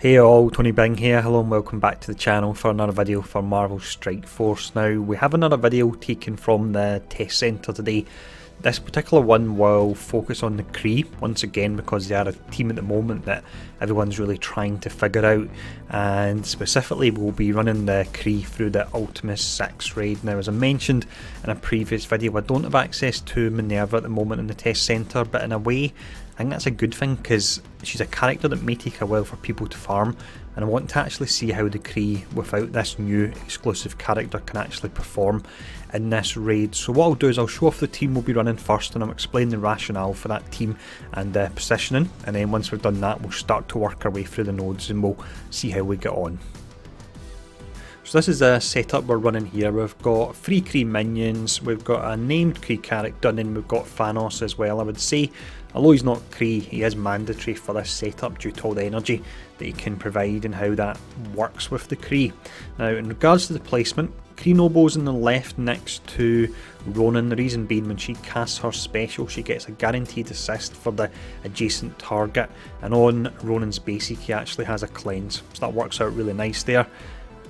Hey all, Tony Bing here, hello and welcome back to the channel for another video for Marvel Strike Force. Now we have another video taken from the test centre today. This particular one will focus on the Kree once again because they are a team at the moment that everyone's really trying to figure out, and specifically we'll be running the Kree through the Ultimus VI raid. Now as I mentioned in a previous video, I don't have access to Minn-Erva at the moment in the test centre, but in a way I think that's a good thing because she's a character that may take a while for people to farm, and I want to actually see how the Kree without this new exclusive character can actually perform in this raid. So what I'll do is I'll show off the team we'll be running first, and I'll explain the rationale for that team and positioning, and then once we've done that we'll start to work our way through the nodes and we'll see how we get on. So this is the setup we're running here. We've got 3 Kree minions, we've got a named Kree character, and then we've got Thanos as well. I would say, although he's not Kree, he is mandatory for this setup due to all the energy that he can provide and how that works with the Kree. Now in regards to the placement, Kree Nobo's on the left next to Ronan, the reason being when she casts her special she gets a guaranteed assist for the adjacent target, and on Ronan's basic he actually has a cleanse, so that works out really nice there.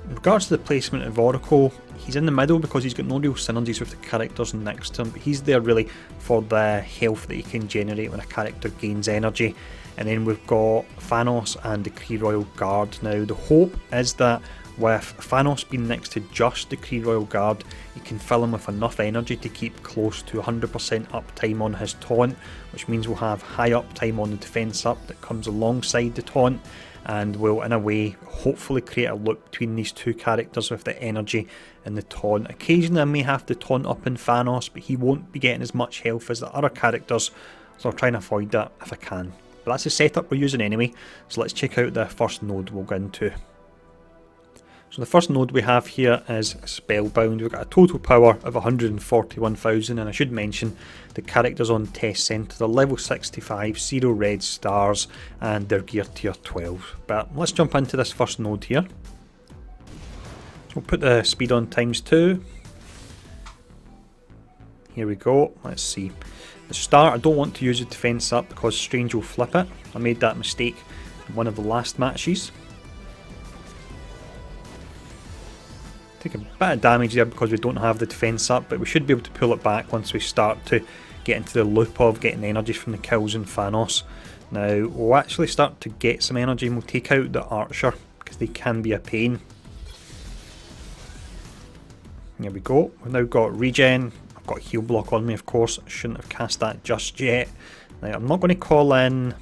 In regards to the placement of Oracle, he's in the middle because he's got no real synergies with the characters next to him, but he's there really for the health that he can generate when a character gains energy. And then we've got Thanos and the Kree Royal Guard. Now the hope is that with Thanos being next to just the Kree Royal Guard, you can fill him with enough energy to keep close to 100% uptime on his taunt, which means we'll have high uptime on the defense up that comes alongside the taunt, and will in a way hopefully create a loop between these two characters with the energy and the taunt. Occasionally I may have to taunt up in Thanos, but he won't be getting as much health as the other characters, so I'll try and avoid that if I can. But that's the setup we're using anyway, so let's check out the first node we'll go into. So the first node we have here is Spellbound. We've got a total power of 141,000, and I should mention the characters on test centre are level 65, 0 red stars, and they're gear tier 12. But let's jump into this first node here. So we'll put the speed on ×2. Here we go, let's see. To start, I don't want to use the defence up because Strange will flip it. I made that mistake in one of the last matches. Take a bit of damage there because we don't have the defence up, but we should be able to pull it back once we start to get into the loop of getting energy from the kills in Thanos. Now we'll actually start to get some energy and we'll take out the Archer because they can be a pain. There we go, we've now got regen. I've got heal block on me, of course, I shouldn't have cast that just yet. Now I'm not going to call in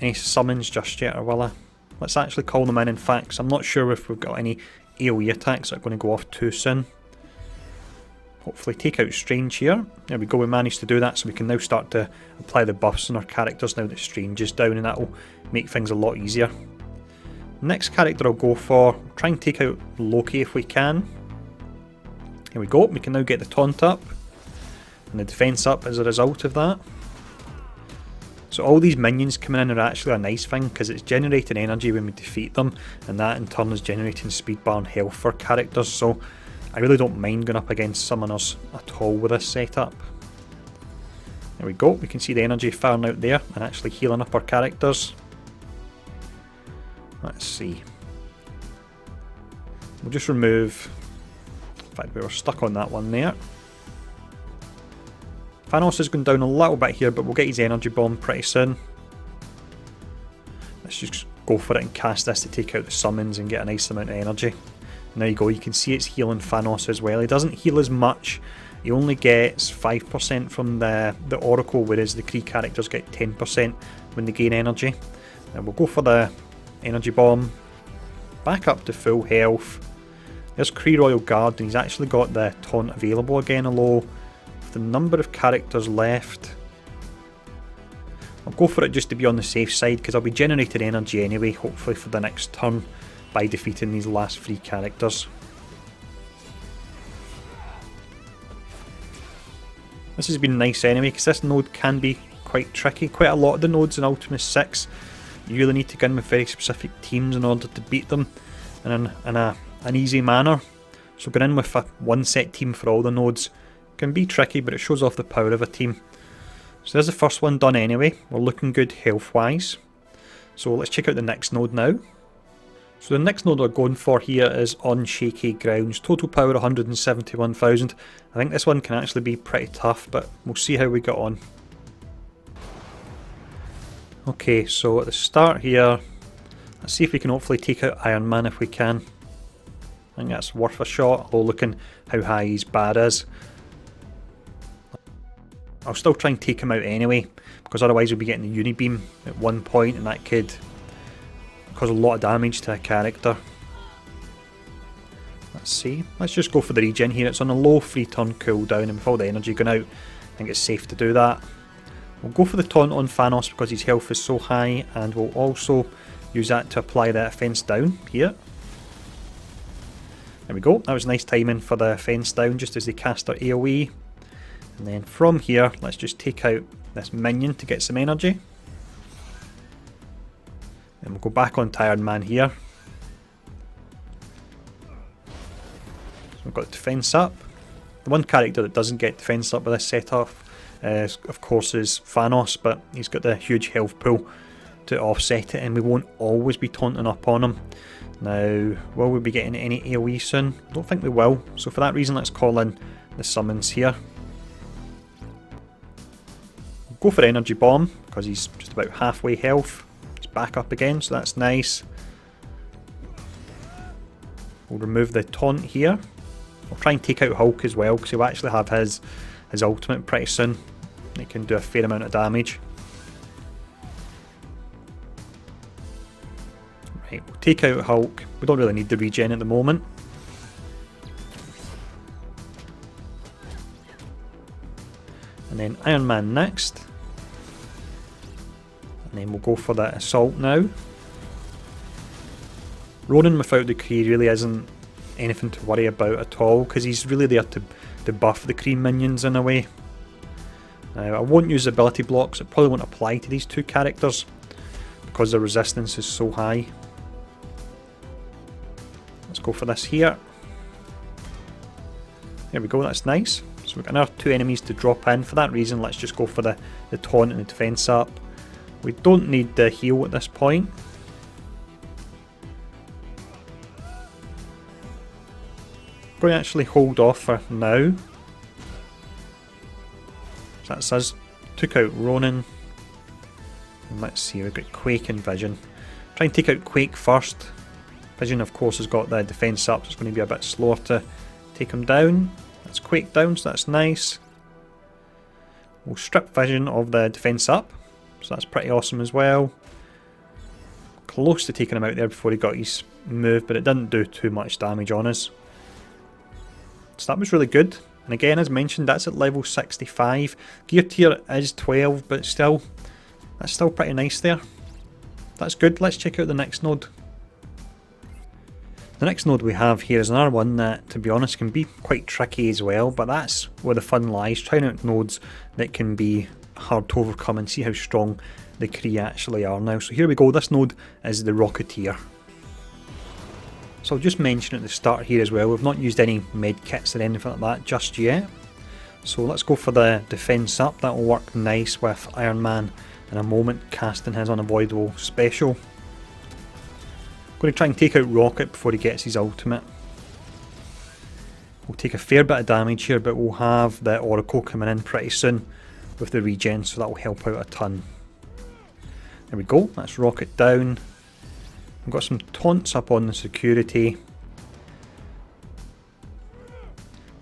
any summons just yet, or will I? Let's actually call them in fact, because I'm not sure if we've got any AoE attacks that are going to go off too soon. Hopefully take out Strange here. There we go, we managed to do that, so we can now start to apply the buffs on our characters now that Strange is down, and that will make things a lot easier. Next character I'll go for, try and take out Loki if we can. Here we go, we can now get the taunt up and the defense up as a result of that. So all these minions coming in are actually a nice thing because it's generating energy when we defeat them, and that in turn is generating speed bar and health for characters, so I really don't mind going up against summoners at all with this setup. There we go, we can see the energy firing out there and actually healing up our characters. Let's see. We'll just remove, in fact we were stuck on that one there. Thanos has gone down a little bit here, but we'll get his energy bomb pretty soon. Let's just go for it and cast this to take out the summons and get a nice amount of energy. And there you go, you can see it's healing Thanos as well. He doesn't heal as much, he only gets 5% from the Oracle, whereas the Kree characters get 10% when they gain energy. Now we'll go for the energy bomb, back up to full health. There's Kree Royal Guard, and he's actually got the taunt available again, although the number of characters left, I'll go for it just to be on the safe side because I'll be generating energy anyway, hopefully for the next turn by defeating these last 3 characters. This has been nice anyway because this node can be quite tricky. Quite a lot of the nodes in Ultimus VI, you really need to go in with very specific teams in order to beat them in an easy manner. So going in with a one set team for all the nodes can be tricky, but it shows off the power of a team. So there's the first one done anyway. We're looking good health wise. So let's check out the next node now. So the next node we're going for here is on Shaky grounds. Total power 171,000. I think this one can actually be pretty tough, but we'll see how we get on. Okay, so at the start here, let's see if we can hopefully take out Iron Man if we can. I think that's worth a shot, although looking how high his bar is. I'll still try and take him out anyway, because otherwise we'll be getting the Unibeam at one point, and that could cause a lot of damage to a character. Let's see, let's just go for the regen here. It's on a low free turn cooldown, and with all the energy going out, I think it's safe to do that. We'll go for the taunt on Thanos because his health is so high, and we'll also use that to apply the fence down here. There we go, that was nice timing for the fence down just as they cast their AoE. And then from here, let's just take out this minion to get some energy. And we'll go back on Iron Man here. So we've got defense up. The one character that doesn't get defense up with this setup, of course, is Thanos, but he's got the huge health pool to offset it, and we won't always be taunting up on him. Now, will we be getting any AoE soon? I don't think we will, so for that reason let's call in the summons here. We'll go for Energy Bomb, because he's just about halfway health. He's back up again, so that's nice. We'll remove the taunt here. We'll try and take out Hulk as well, because he'll actually have his ultimate pretty soon. It can do a fair amount of damage. Right, we'll take out Hulk. We don't really need the regen at the moment. And then Iron Man next. And then we'll go for that assault now. Ronan without the Kree really isn't anything to worry about at all, because he's really there to buff the Kree minions in a way. Now, I won't use ability blocks. It probably won't apply to these two characters because the resistance is so high. Let's go for this here. There we go, that's nice. So we've got another two enemies to drop in. For that reason, let's just go for the taunt and the defense up. We don't need the heal at this point. I'm going to actually hold off for now. So that's us. Took out Ronan. And let's see, we've got Quake and Vision. Try and take out Quake first. Vision, of course, has got the defense up, so it's going to be a bit slower to take him down. That's Quake down, so that's nice. We'll strip Vision of the defense up, so that's pretty awesome as well. Close to taking him out there before he got his move, but it didn't do too much damage on us. So that was really good. And again, as mentioned, that's at level 65. Gear tier is 12, but still, that's still pretty nice there. That's good. Let's check out the next node. The next node we have here is another one that, to be honest, can be quite tricky as well, but that's where the fun lies, trying out nodes that can be hard to overcome and see how strong the Kree actually are now. So here we go, this node is the Rocketeer. So I'll just mention at the start here as well, we've not used any med kits or anything like that just yet. So let's go for the defense up, that will work nice with Iron Man in a moment casting his unavoidable special. Going to try and take out Rocket before he gets his ultimate. We'll take a fair bit of damage here, but we'll have the Oracle coming in pretty soon with the regen, so that will help out a ton. There we go, that's Rocket down. We've got some taunts up on the security.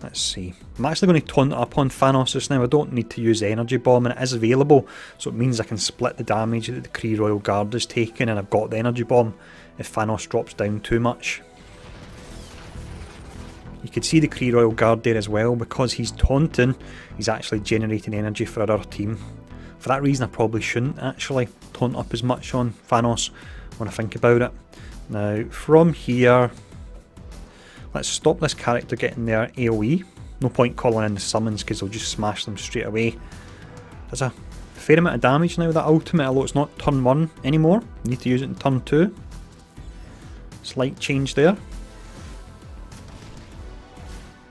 Let's see. I'm actually going to taunt up on Thanos just now. I don't need to use the Energy Bomb, and it is available, so it means I can split the damage that the Kree Royal Guard is taking, and I've got the Energy Bomb if Thanos drops down too much. You can see the Kree Royal Guard there as well. Because he's taunting, he's actually generating energy for our other team. For that reason, I probably shouldn't actually taunt up as much on Thanos when I think about it. Now, from here, let's stop this character getting their AoE. No point calling in the summons because they'll just smash them straight away. There's a fair amount of damage now with that ultimate, although it's not turn 1 anymore. You need to use it in turn 2. Slight change there.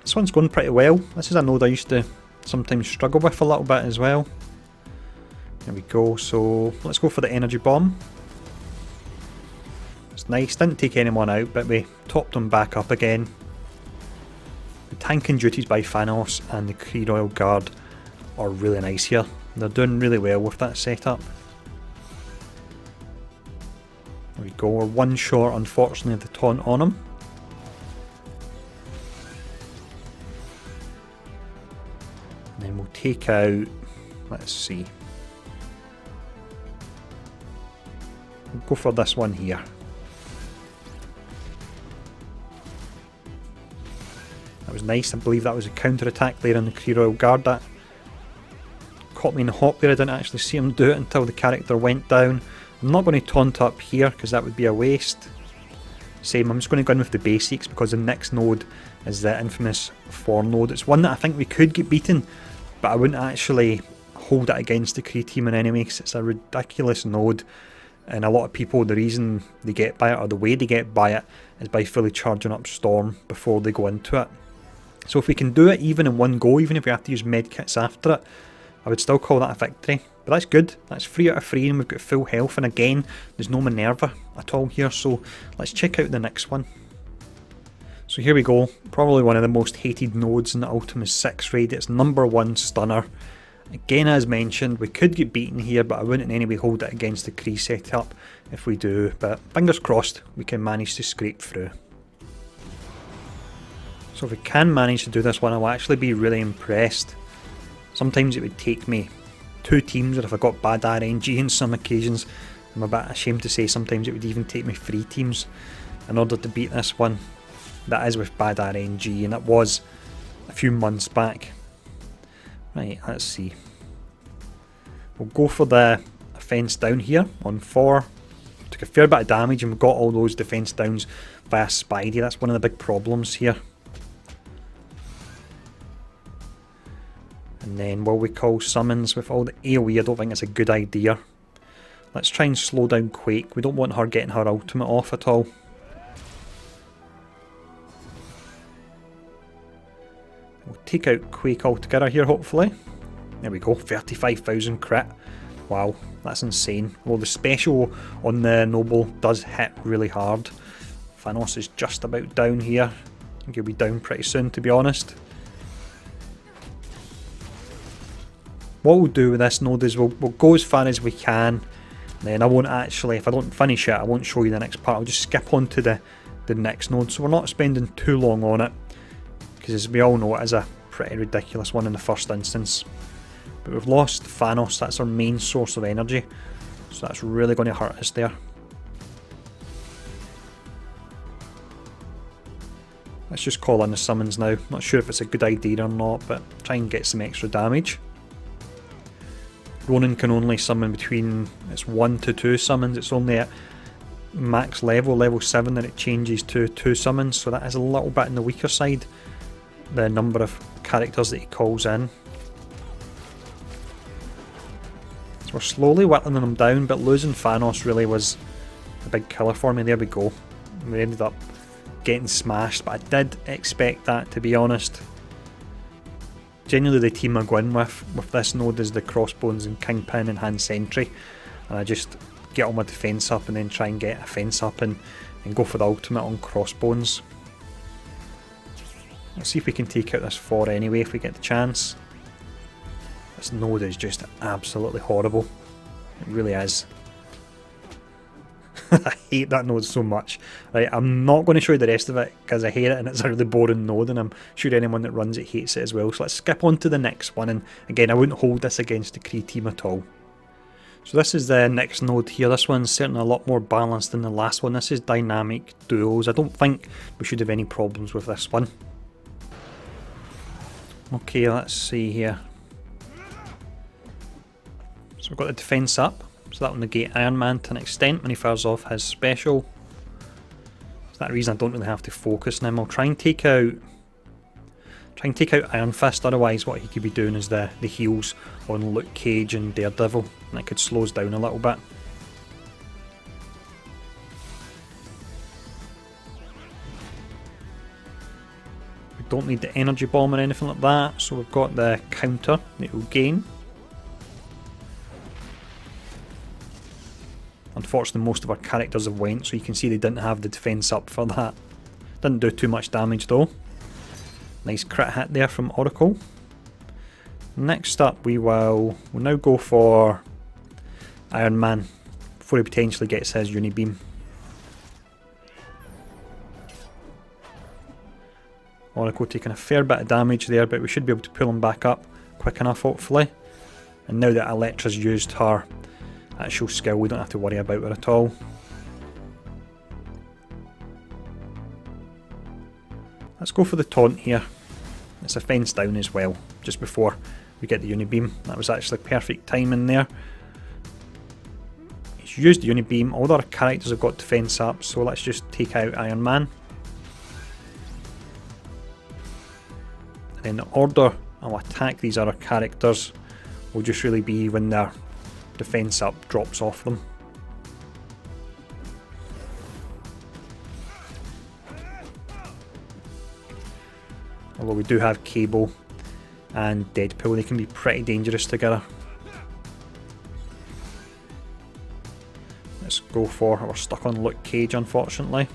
This one's going pretty well. This is a node I used to sometimes struggle with a little bit as well. There we go, so let's go for the Energy Bomb. nice. Didn't take anyone out, but we topped them back up again. The tanking duties by Thanos and the Kree Royal Guard are really nice here. They're doing really well with that setup. There we go, we're one short unfortunately of the taunt on him. And then we'll take out, let's see. We'll go for this one here. That was nice, I believe that was a counter-attack there on the Kree Royal Guard. That caught me in the hop there, I didn't actually see him do it until the character went down. I'm not going to taunt up here because that would be a waste. Same, I'm just going to go in with the basics because the next node is the infamous 4 node. It's one that I think we could get beaten, but I wouldn't actually hold it against the Kree team in any way because it's a ridiculous node. And a lot of people, the reason they get by it, or the way they get by it, is by fully charging up Storm before they go into it. So if we can do it even in one go, even if we have to use medkits after it, I would still call that a victory. But that's good, that's 3 out of 3 and we've got full health, and again, there's no Minn-Erva at all here, so let's check out the next one. So here we go, probably one of the most hated nodes in the Ultimus VI raid. It's #1 stunner. Again, as mentioned, we could get beaten here, but I wouldn't in any way hold it against the Kree setup if we do, but fingers crossed we can manage to scrape through. So if we can manage to do this one, I'll actually be really impressed. Sometimes it would take me 2 teams, or if I got bad RNG on some occasions, I'm a bit ashamed to say sometimes it would even take me 3 teams in order to beat this one. That is with bad RNG, and it was a few months back. Right, let's see. We'll go for the defense down here on 4. Took a fair bit of damage and we got all those defense downs via Spidey. That's one of the big problems here. And then will we call summons with all the AoE? I don't think it's a good idea. Let's try and slow down Quake. We don't want her getting her ultimate off at all. We'll take out Quake altogether here, hopefully. There we go, 35,000 crit. Wow, that's insane. Well, the special on the Noble does hit really hard. Thanos is just about down here. I think he'll be down pretty soon, to be honest. What we'll do with this node is we'll go as far as we can. Then I won't actually, if I don't finish it, I won't show you the next part. I'll just skip on to the next node. So we're not spending too long on it, because as we all know, it is a pretty ridiculous one in the first instance. But we've lost Thanos, that's our main source of energy, so that's really going to hurt us there. Let's just call in the summons now. Not sure if it's a good idea or not, but try and get some extra damage. Ronin can only summon between, it's 1 to 2 summons. It's only at max level, level 7, that it changes to 2 summons, so that is a little bit on the weaker side, the number of characters that he calls in. So we're slowly whittling them down, but losing Thanos really was a big killer for me. There we go. We ended up getting smashed, but I did expect that, to be honest. Generally the team I go in with this node is the Crossbones and Kingpin and Hand Sentry, and I just get all my defense up and then try and get a fence up and go for the ultimate on Crossbones. Let's see if we can take out this 4 anyway if we get the chance. This node is just absolutely horrible. It really is. I hate that node so much. Right, I'm not going to show you the rest of it because I hate it and it's a really boring node, and I'm sure anyone that runs it hates it as well. So let's skip on to the next one, and again I wouldn't hold this against the Kree team at all. So this is the next node here. This one's certainly a lot more balanced than the last one. This is dynamic duos. I don't think we should have any problems with this one. Okay, let's see here. So we've got the defense up. So that will negate Iron Man to an extent when he fires off his special. For that reason I don't really have to focus on him. I'll try and take out Iron Fist, otherwise what he could be doing is the heals on Luke Cage and Daredevil, and that could slow us down a little bit. We don't need the energy bomb or anything like that, so we've got the counter that we'll gain. Unfortunately, most of our characters have went, so you can see they didn't have the defense up for that. Didn't do too much damage though. Nice crit hit there from Oracle. Next up, we'll now go for Iron Man before he potentially gets his Unibeam. Oracle taking a fair bit of damage there, but we should be able to pull him back up quick enough, hopefully. And now that Elektra's used her actual skill, we don't have to worry about her at all. Let's go for the taunt here. It's a fence down as well, just before we get the Unibeam. That was actually perfect timing there. He's used the Unibeam, all the other characters have got defense up, so let's just take out Iron Man. And then the order I'll attack these other characters will just really be when their defense up drops off them. Although we do have Cable and Deadpool, they can be pretty dangerous together. Let's go for, we're stuck on Luke Cage unfortunately.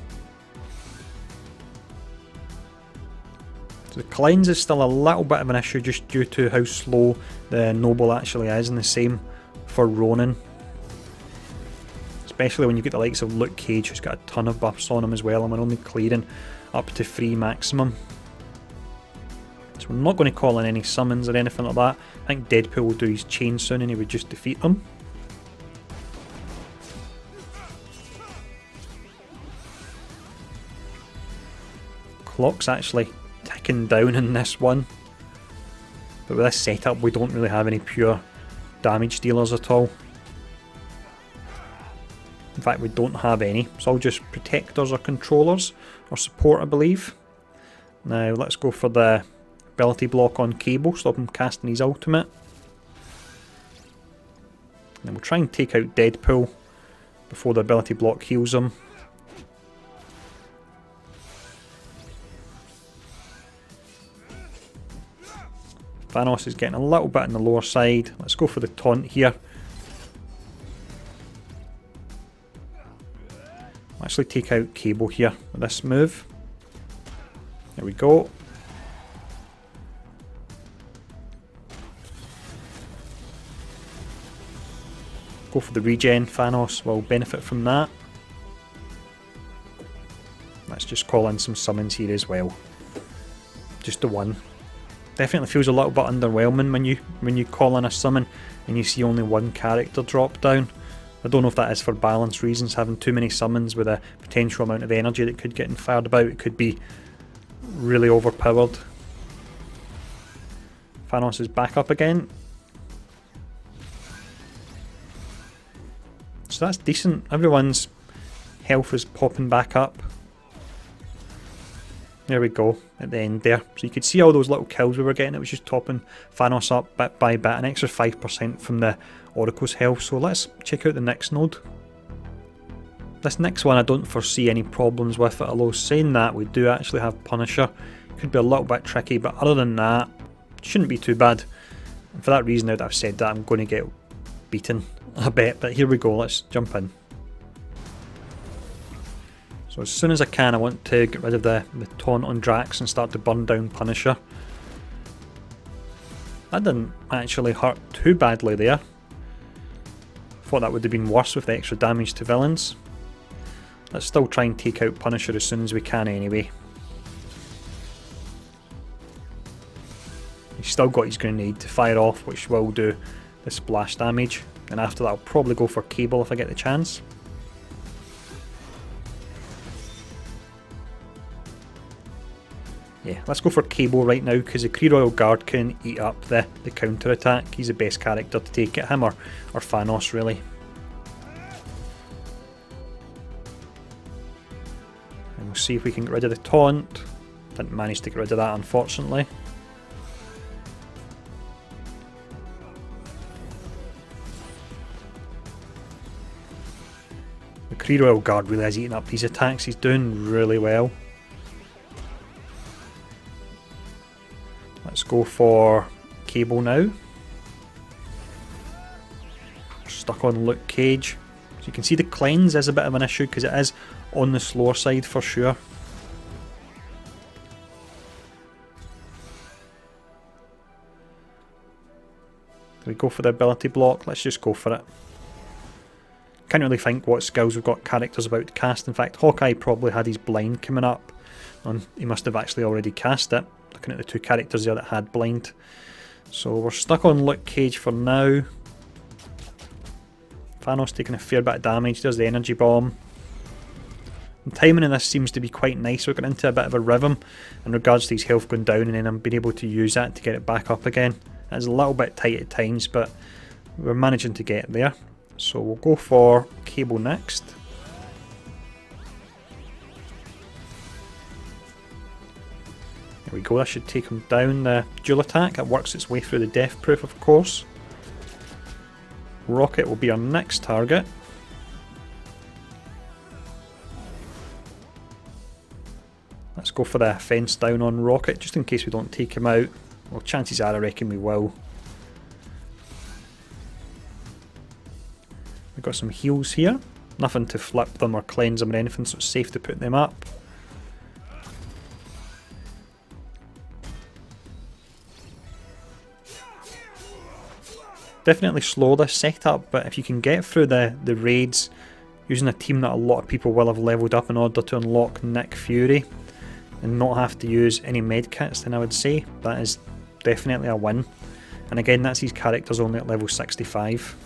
So the cleanse is still a little bit of an issue just due to how slow the Noble actually is, and the same for Ronin. Especially when you get the likes of Luke Cage, who's got a ton of buffs on him as well, and we're only clearing up to 3 maximum. So we're not going to call in any summons or anything like that. I think Deadpool will do his chain soon and he would just defeat them. Clock's actually ticking down in this one. But with this setup we don't really have any pure damage dealers at all. In fact, we don't have any. It's all just protectors or controllers or support, I believe. Now let's go for the ability block on Cable, stop him casting his ultimate. And we'll try and take out Deadpool before the ability block heals him. Thanos is getting a little bit on the lower side. Let's go for the taunt here. I'll actually take out Cable here with this move. There we go. Go for the regen. Thanos will benefit from that. Let's just call in some summons here as well. Just the one. Definitely feels a little bit underwhelming when you call in a summon and you see only one character drop down. I don't know if that is for balance reasons, having too many summons with a potential amount of energy that could get fired about. It could be really overpowered. Thanos is back up again. So that's decent. Everyone's health is popping back up. There we go, at the end there. So you could see all those little kills we were getting. It was just topping Thanos up bit by bit. An extra 5% from the Oracle's health. So let's check out the next node. This next one I don't foresee any problems with it. Although saying that, we do actually have Punisher. Could be a little bit tricky, but other than that, shouldn't be too bad. And for that reason, now that I've said that, I'm going to get beaten a bit. But here we go, let's jump in. So as soon as I can, I want to get rid of the taunt on Drax and start to burn down Punisher. That didn't actually hurt too badly there. Thought that would have been worse with the extra damage to villains. Let's still try and take out Punisher as soon as we can anyway. He's still got his grenade to fire off, which will do the splash damage. And after that I'll probably go for Cable if I get the chance. Yeah, let's go for Cable right now because the Kree Royal Guard can eat up the counter attack. He's the best character to take at him, or Thanos really. And we'll see if we can get rid of the taunt. Didn't manage to get rid of that unfortunately. The Kree Royal Guard really is eating up these attacks. He's doing really well. Let's go for Cable now. We're stuck on Luke Cage. So you can see the cleanse is a bit of an issue because it is on the slower side for sure. Do we go for the ability block? Let's just go for it. Can't really think what skills we've got characters about to cast. In fact, Hawkeye probably had his blind coming up, and he must have actually already cast it. Looking at the two characters there that had blind. So we're stuck on Luke Cage for now. Thanos taking a fair bit of damage. There's the energy bomb. And timing in this seems to be quite nice. We're getting into a bit of a rhythm in regards to his health going down, and then I'm being able to use that to get it back up again. It's a little bit tight at times, but we're managing to get there. So we'll go for Cable next. There we go, that should take him down. The dual attack, it works its way through the death proof, of course. Rocket will be our next target. Let's go for the fence down on Rocket, just in case we don't take him out. Well, chances are I reckon we will. We've got some heals here. Nothing to flip them or cleanse them or anything, so it's safe to put them up. Definitely slow this setup, but if you can get through the raids using a team that a lot of people will have leveled up in order to unlock Nick Fury and not have to use any medkits, then I would say that is definitely a win. And again, that's his characters only at level 65.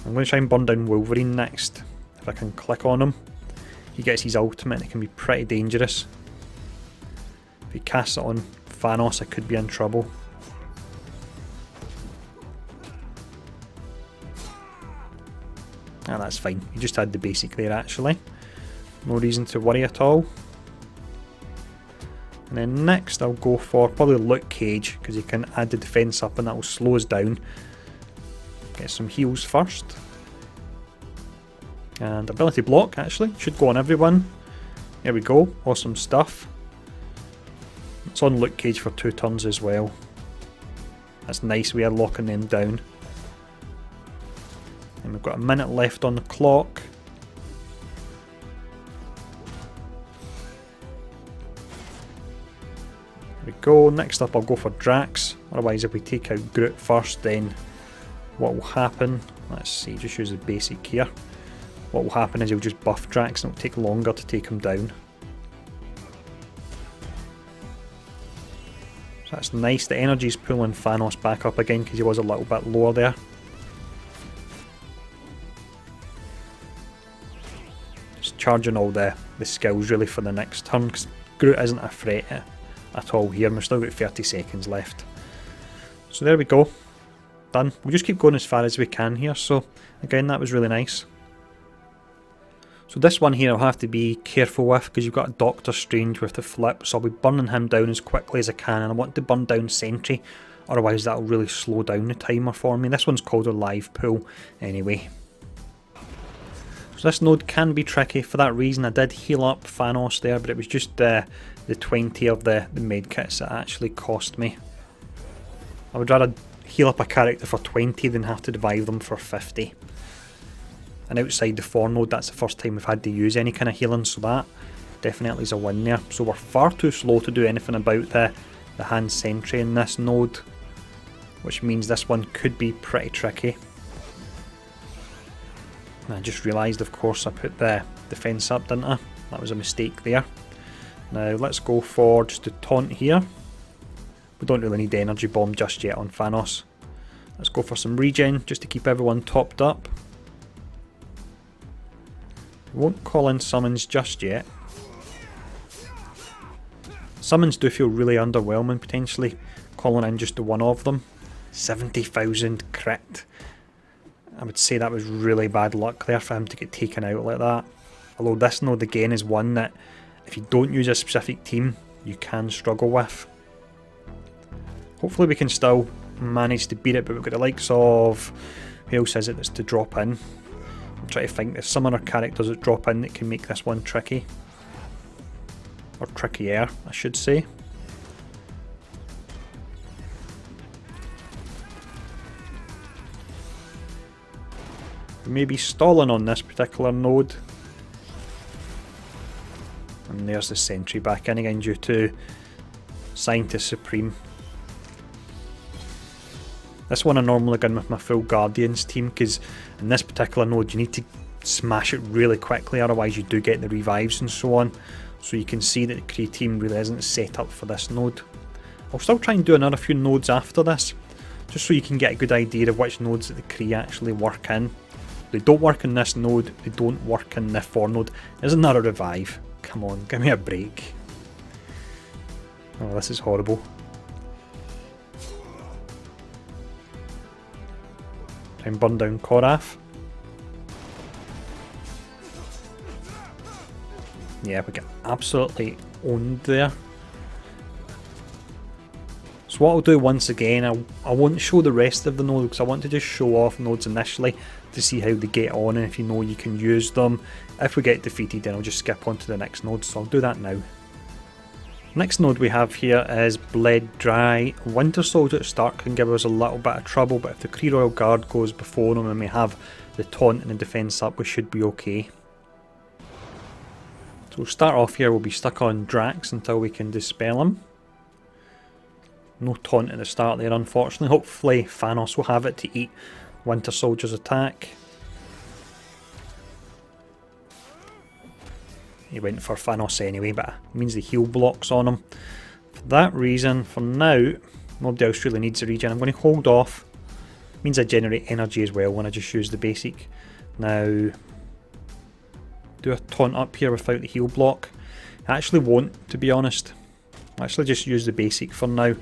I'm going to try and burn down Wolverine next. If I can click on him, he gets his ultimate and it can be pretty dangerous. If he casts it on Thanos, I could be in trouble. Ah, that's fine. He just had the basic there actually. No reason to worry at all. And then next I'll go for probably Luke Cage, because he can add the defense up and that will slow us down. Get some heals first. And ability block actually, should go on everyone. There we go, awesome stuff. It's on Luke Cage for 2 turns as well. That's nice, we are locking them down. And we've got a minute left on the clock. There we go. Next up I'll go for Drax. Otherwise if we take out Groot first, then what will happen, let's see, just use the basic here. What will happen is he'll just buff Drax and it'll take longer to take him down. So that's nice. The energy's pulling Thanos back up again because he was a little bit lower there. Just charging all the skills really for the next turn, because Groot isn't a threat at all here, and we've still got 30 seconds left. So there we go. Done. We'll just keep going as far as we can here, so again that was really nice. So this one here I'll have to be careful with, because you've got a Doctor Strange with the flip, so I'll be burning him down as quickly as I can, and I want to burn down Sentry, otherwise that'll really slow down the timer for me. This one's called a live pool anyway. So this node can be tricky. For that reason I did heal up Thanos there, but it was just the 20 of the medkits that actually cost me. I would rather heal up a character for 20 than have to revive them for 50. And outside the 4 node, that's the first time we've had to use any kind of healing, so that definitely is a win there. So we're far too slow to do anything about the hand sentry in this node, which means this one could be pretty tricky. And I just realised, of course, I put the defence up, didn't I? That was a mistake there. Now let's go for just a taunt here. We don't really need the energy bomb just yet on Thanos. Let's go for some regen just to keep everyone topped up. We won't call in summons just yet. Summons do feel really underwhelming, potentially calling in just the one of them. 70,000 crit. I would say that was really bad luck there for him to get taken out like that. Although this node again is one that if you don't use a specific team, you can struggle with. Hopefully we can still manage to beat it, but we've got the likes of, who else is it that's to drop in? I'm trying to think, there's some other characters that drop in that can make this one tricky. Or trickier, I should say. We may be stalling on this particular node. And there's the sentry back in again due to Scientist Supreme. This one I normally go in with my full Guardians team, because in this particular node you need to smash it really quickly, otherwise you do get the revives and so on. So you can see that the Kree team really isn't set up for this node. I'll still try and do another few nodes after this, just so you can get a good idea of which nodes that the Kree actually work in. They don't work in this node, they don't work in the 4 node. There's another revive. Come on, give me a break. Oh, this is horrible. Try and burn down Korath. Yeah, we get absolutely owned there. So what I'll do once again, I won't show the rest of the nodes because I want to just show off nodes initially to see how they get on, and if you know you can use them. If we get defeated, then I'll just skip on to the next node, so I'll do that now. Next node we have here is Bled Dry. Winter Soldier at start can give us a little bit of trouble, but if the Kree Royal Guard goes before him and we have the taunt and the defence up, we should be okay. So we'll start off here, we'll be stuck on Drax until we can dispel him. No taunt at the start there, unfortunately. Hopefully Thanos will have it to eat Winter Soldier's attack. He went for Thanos anyway, but it means the heal blocks on him. For that reason, for now, nobody else really needs a regen. I'm going to hold off. It means I generate energy as well when I just use the basic. Now, do a taunt up here without the heal block. I actually won't, to be honest. I'll actually just use the basic for now.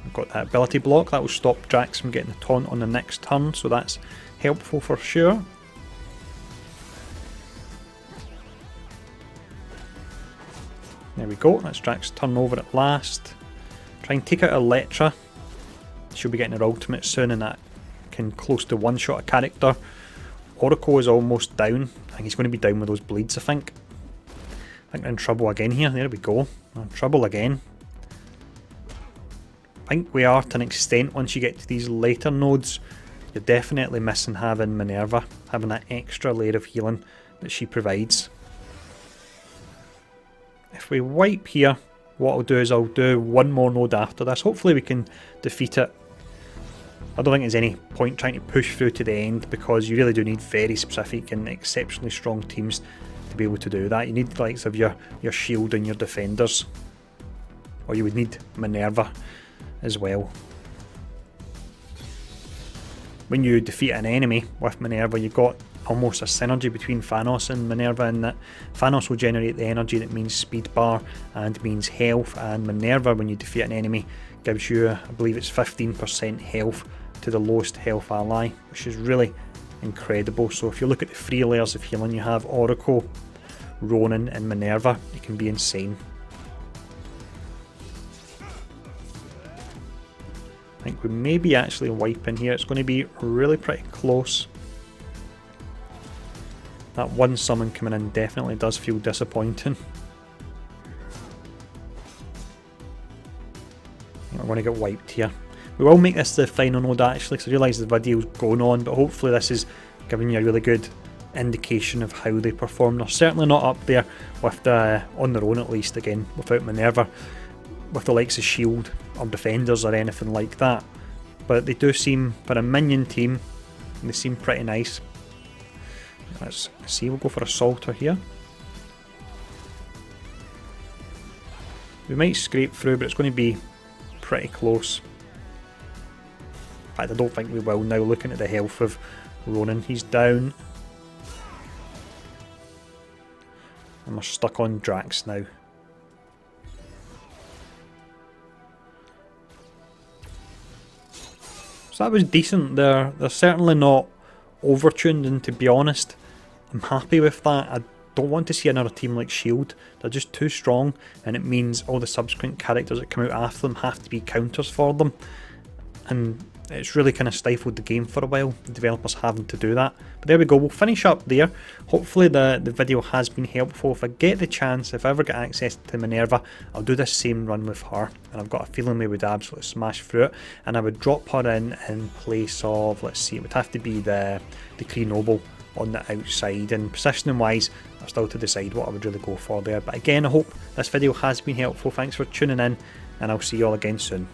I've got that ability block, that will stop Drax from getting the taunt on the next turn, so that's helpful for sure. There we go, that's Drax's turn over at last. Try and take out Elektra. She'll be getting her ultimate soon, and that can close to one-shot a character. Oracle is almost down. I think he's going to be down with those bleeds, I think. I think we're in trouble again here. There we go. We're in trouble again. I think we are to an extent. Once you get to these later nodes, you're definitely missing having Minn-Erva, having that extra layer of healing that she provides. If we wipe here, what I'll do is I'll do one more node after this. Hopefully we can defeat it. I don't think there's any point trying to push through to the end, because you really do need very specific and exceptionally strong teams to be able to do that. You need the likes of your shield and your defenders, or you would need Minn-Erva as well. When you defeat an enemy with Minn-Erva, you've got almost a synergy between Thanos and Minn-Erva, in that Thanos will generate the energy that means speed bar and means health, and Minn-Erva, when you defeat an enemy, gives you, I believe it's 15% health to the lowest health ally, which is really incredible. So if you look at the 3 layers of healing you have, Oracle, Ronan and Minn-Erva, it can be insane. I think we may be actually wiping here. It's going to be really pretty close. That one summon coming in definitely does feel disappointing. We're going to get wiped here. We will make this the final node actually, because I realise the video's going on, but hopefully this is giving you a really good indication of how they perform. They're certainly not up there with on their own, at least, again, without Minn-Erva, with the likes of Shield or Defenders or anything like that. But they do seem, for a minion team, they seem pretty nice. Let's see, we'll go for Assaulter here. We might scrape through, but it's going to be pretty close. In fact, I don't think we will now, looking at the health of Ronan. He's down. And we're stuck on Drax now. So that was decent. They're certainly not overtuned, and to be honest, I'm happy with that. I don't want to see another team like Shield. They're just too strong, and it means all the subsequent characters that come out after them have to be counters for them. And it's really kind of stifled the game for a while, the developers having to do that. But there we go, we'll finish up there. Hopefully the video has been helpful. If I get the chance, if I ever get access to Minn-Erva, I'll do this same run with her, and I've got a feeling we would absolutely smash through it, and I would drop her in place of, let's see, it would have to be the Kree Noble on the outside, and positioning wise I'm still to decide what I would really go for there. But again, I hope this video has been helpful. Thanks for tuning in, and I'll see you all again soon.